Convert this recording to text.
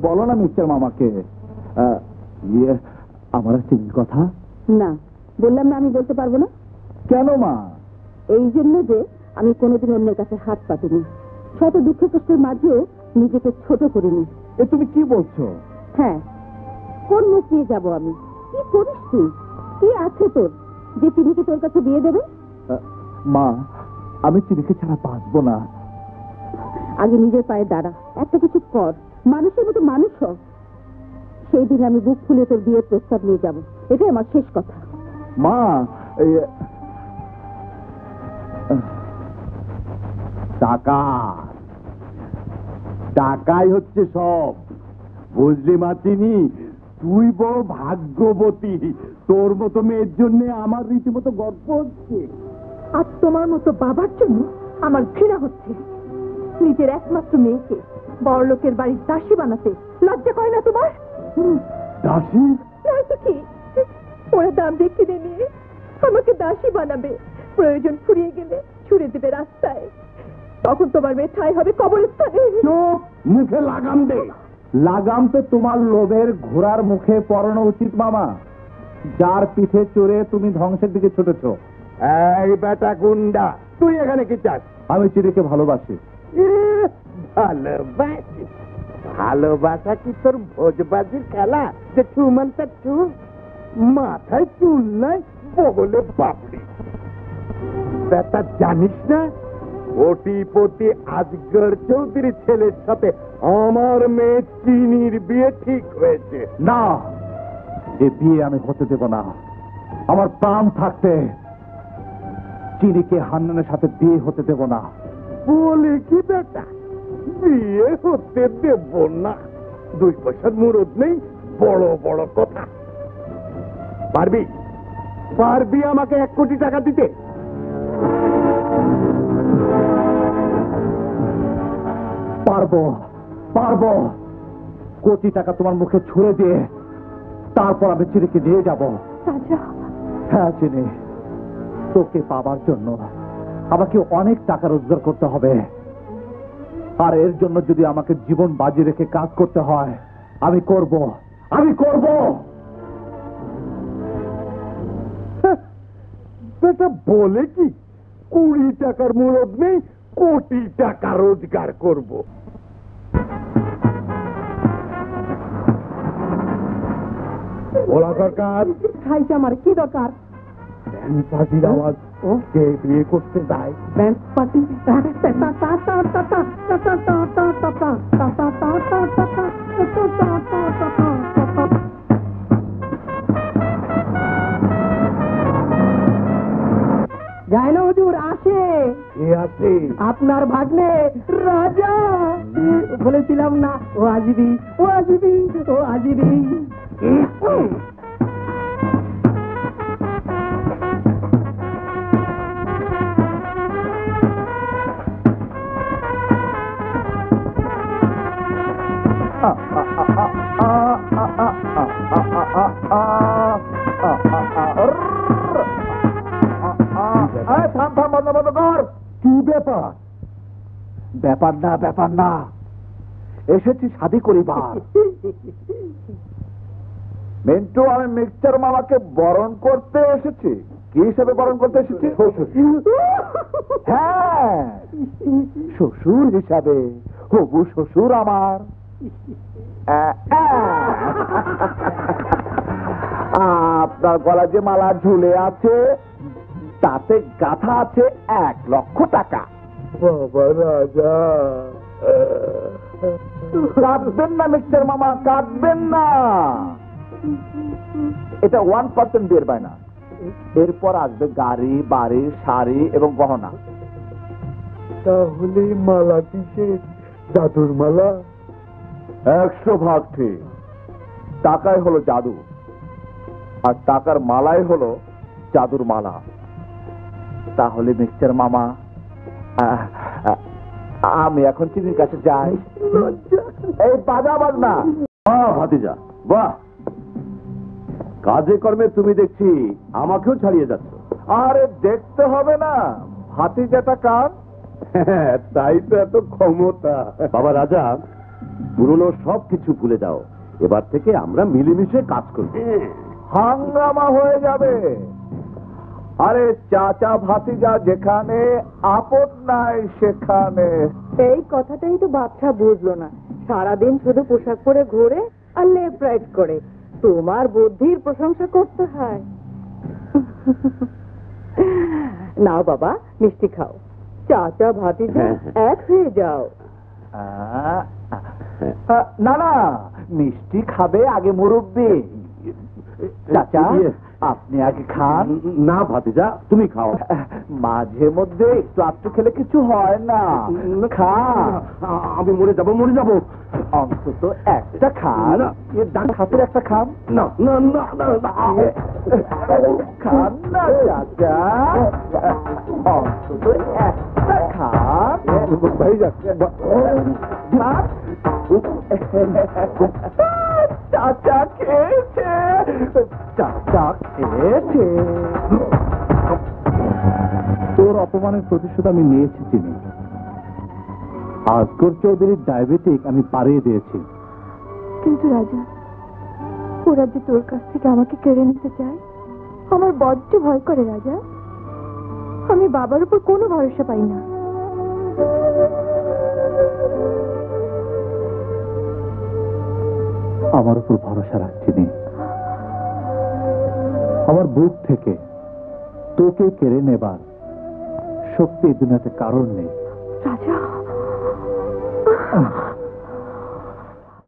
বলো না মিস্টার মামাকে আমার চিনির কথা। না, বললাম না আমি বলতে পারবো না। কেন মা? এই জন্য যে আমি কোনোদিন অন্যের কাছে হাত পাতিনি, শত দুঃখ কষ্টের মাঝেও নিজেকে ছোট করিনি। এ তুমি কি বলছো? হ্যাঁ, কোন মুখ নিয়ে যাবো আমি? কি করিস তুই? কি আছে তোর যে চিনিকে তোর কাছে বিয়ে দেবে? মা, আমি চিনিকে ছাড়া বাঁচবো না। আগে নিজের পায়ে দাঁড়া, একটা কিছু কর, মানুষের মতো মানুষ হ। সেই দিন আমি বুক ফুলে তোর বিয়ের প্রস্তাব নিয়ে যাব, এটাই আমার শেষ কথা। মা, টাকা টাকাই হচ্ছে সব, বুঝলি মা চিনি? তুই বড় ভাগ্যবতী, তোর মতো মেয়ের জন্য আমার রীতিমতো গর্ব হচ্ছে। আর তোমার মতো বাবার জন্য আমার ঘৃণা হচ্ছে। নিজের একমাত্র মেয়েকে বড় লোকের বাড়ির দাসী বানাতে লজ্জা করে না তোমার? দাসী নয়তো কি? ওরা দাম দিয়ে কিনে নিয়ে আমাকে দাসী বানাবে, প্রয়োজন ফুরিয়ে গেলে ছুড়ে দেবে রাস্তায়। তখন তোমার মেয়ে ঠাঁই হবে কবরস্থানে। মুখে লাগাম দে। লাগাম তো তোমার লোভের ঘোড়ার মুখে পরানো উচিত মামা, যার পিঠে চড়ে তুমি ধ্বংসের দিকে ছুটেছ। এই বেটা গুন্ডা, তুই এখানে কি চাস? আমি চিনিকে ভালোবাসি। ভালোবাসি? ভালোবাসা কি তোর ভোজবাজির খেলা যে ছুমানটা ছু? মাথায় চুল নাই, বগলে বাপড়ি। বেটা জানিস না কোটিপতি আজগর চৌধুরী ছেলের সাথে আমার মেয়ে চিনির বিয়ে ঠিক হয়েছে? না, এ বিয়ে আমি হতে দেব না। আমার প্রাণ থাকতে চিনিকে হান্নানের সাথে বিয়ে হতে দেব না। বলে কি বেটা, বিয়ে হতে দেব না? 2 পয়সার মুরদ নেই, বড় বড় কথা। পারবি পারবি আমাকে 1 কোটি টাকা দিতে? পারবো পারবো, কোটি টাকা তোমার মুখে ছুঁড়ে দিয়ে তারপর আমি চিনিকে নিয়ে যাব। হ্যাঁ চিনি, তোকে পাবার জন্য আমাকে অনেক টাকা রোজগার করতে হবে, আর এর জন্য যদি আমাকে জীবন বাজি রেখে কাজ করতে হয় আমি করব, আমি করব। বেটা বলে কি 20 টাকার মুরদ নেই, কোটি টাকা রোজগার করব। বলা দরকার খাইছে আমার কি দরকার? ব্যান্ড পার্টির আওয়াজ, কে বিয়ে করতে যায়? Band party? যায় না হুজুর, আসে। কে আছে? আপনার ভাগ্নে রাজা। বলেছিলাম না ও আসবি, ও আসবি, ও আসবি। কি ব্যাপার? ব্যাপার না, ব্যাপার না, এসেছি শাদি করিবার। মিন্টু, আমি মিক্সচার মামাকে বরণ করতে এসেছি। কি হিসেবে বরণ করতে এসেছি? হ্যাঁ, শ্বশুর হিসাবে, হবু শ্বশুর আমার। আপনার গলা যে মালা ঝুলে আছে তাতে গাথা আছে 1 লক্ষ টাকা। বাবা রাজা, কাঁদবেন না মিস্টার মামা, কাঁদবেন না। এটা 1% বিয়ের বায়না। এরপর আসবে গাড়ি, বাড়ি, শাড়ি এবং গহনা। তাহলে মালা কিসের? জাদুর মালা? 100 ভাগ ঠিক। টাকাই হলো জাদু, আর টাকার মালাই হলো জাদুর মালা। তাহলে মিস্টার মামা, আমি এখন চিনির কাছে যাই। এই বাজা বাজনা। ভাতিজা, বাহ, কাজে কর্মে তুমি দেখছি আমাকেও ছাড়িয়ে যাচ্ছ। আরে দেখতে হবে না, ভাতিজাটা কার। তাই তো এত ক্ষমতা। বাবা রাজা, পুরনো সব কিছু ভুলে যাও। এবার থেকে আমরা মিলেমিশে কাজ করব। হাঙ্গামা হয়ে যাবে। আরে চাচা ভাতিজা যেখানে, আপদ নাই সেখানে। এই কথাটাই তো বাচ্চা বুঝলো না। সারাদিন শুধু পোশাক পরে ঘোরে আর লেফট রাইট করে। তোমার বুদ্ধির প্রশংসা করতে হয়। নাও বাবা, মিষ্টি খাও। চাচা ভাতিজা এক হয়ে যাও। না না, মিষ্টি খাবে আগে মুরব্বি। চাচা, আপনি আগে খান। না ভাতিজা, তুমি খাও। মাঝে মধ্যে একটু আধটু খেলে কিছু হয় না। খা। আমি মরে যাবো, মরে যাবো। অন্তত একটা খান। খাতের একটা খান। না না না না, খান না চাচা, অন্তত একটা খান। ভাই যাচ্ছে চাচা খেয়েছে, চাচা খেয়েছে। তোর অপমানের প্রতিশোধ আমি নিয়েছি চিনি। আজগর চৌধুরীর ডায়াবেটিক আমি পাড়িয়ে দিয়েছি। কিন্তু রাজা, ওরা যে তোর কাছ থেকে আমাকে কেড়ে নিতে চায়, আমার বড্ড ভয় করে রাজা। আমি বাবার উপর কোনো ভরসা পাই না। আমার উপর ভরসা রাখছি নি। আমার বুক থেকে তোকে কেড়ে নেবার শক্তি দুনিয়াতে কারণ নেই। রাজা